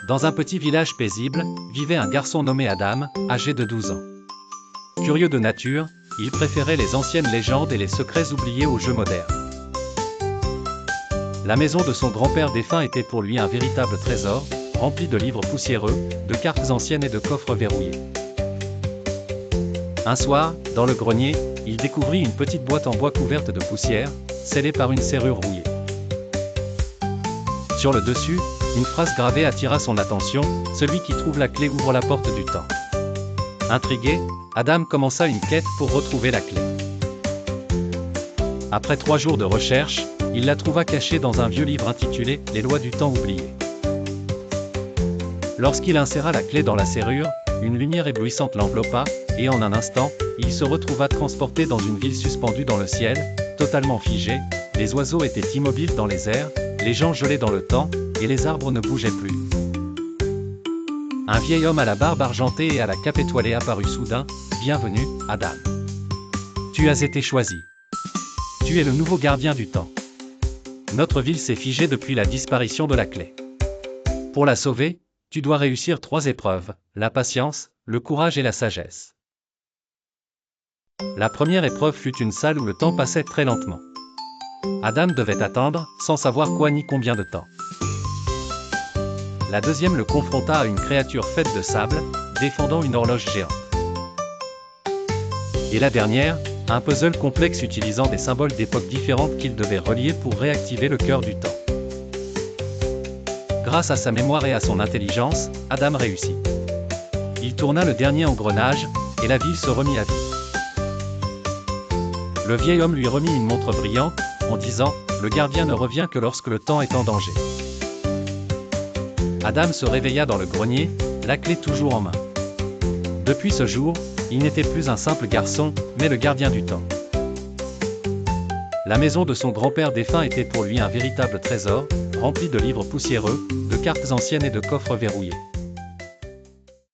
Dans un petit village paisible, vivait un garçon nommé Adam, âgé de 12 ans. Curieux de nature, il préférait les anciennes légendes et les secrets oubliés aux jeux modernes. La maison de son grand-père défunt était pour lui un véritable trésor, rempli de livres poussiéreux, de cartes anciennes et de coffres verrouillés. Un soir, dans le grenier, il découvrit une petite boîte en bois couverte de poussière, scellée par une serrure rouillée. Sur le dessus, une phrase gravée attira son attention, « Celui qui trouve la clé ouvre la porte du temps ». Intrigué, Adam commença une quête pour retrouver la clé. Après 3 jours de recherche, il la trouva cachée dans un vieux livre intitulé « Les lois du temps oubliées ». Lorsqu'il inséra la clé dans la serrure, une lumière éblouissante l'enveloppa, et en un instant, il se retrouva transporté dans une ville suspendue dans le ciel, totalement figée, les oiseaux étaient immobiles dans les airs, les gens gelaient dans le temps, et les arbres ne bougeaient plus. Un vieil homme à la barbe argentée et à la cape étoilée apparut soudain, « Bienvenue, Adam. Tu as été choisi. Tu es le nouveau gardien du temps. Notre ville s'est figée depuis la disparition de la clé. Pour la sauver, tu dois réussir 3 épreuves, la patience, le courage et la sagesse. » La première épreuve fut une salle où le temps passait très lentement. Adam devait attendre, sans savoir quoi ni combien de temps. La deuxième le confronta à une créature faite de sable, défendant une horloge géante. Et la dernière, un puzzle complexe utilisant des symboles d'époques différentes qu'il devait relier pour réactiver le cœur du temps. Grâce à sa mémoire et à son intelligence, Adam réussit. Il tourna le dernier engrenage, et la ville se remit à vivre. Le vieil homme lui remit une montre brillante, en disant « Le gardien ne revient que lorsque le temps est en danger ». Adam se réveilla dans le grenier, la clé toujours en main. Depuis ce jour, il n'était plus un simple garçon, mais le gardien du temps. La maison de son grand-père défunt était pour lui un véritable trésor, rempli de livres poussiéreux, de cartes anciennes et de coffres verrouillés.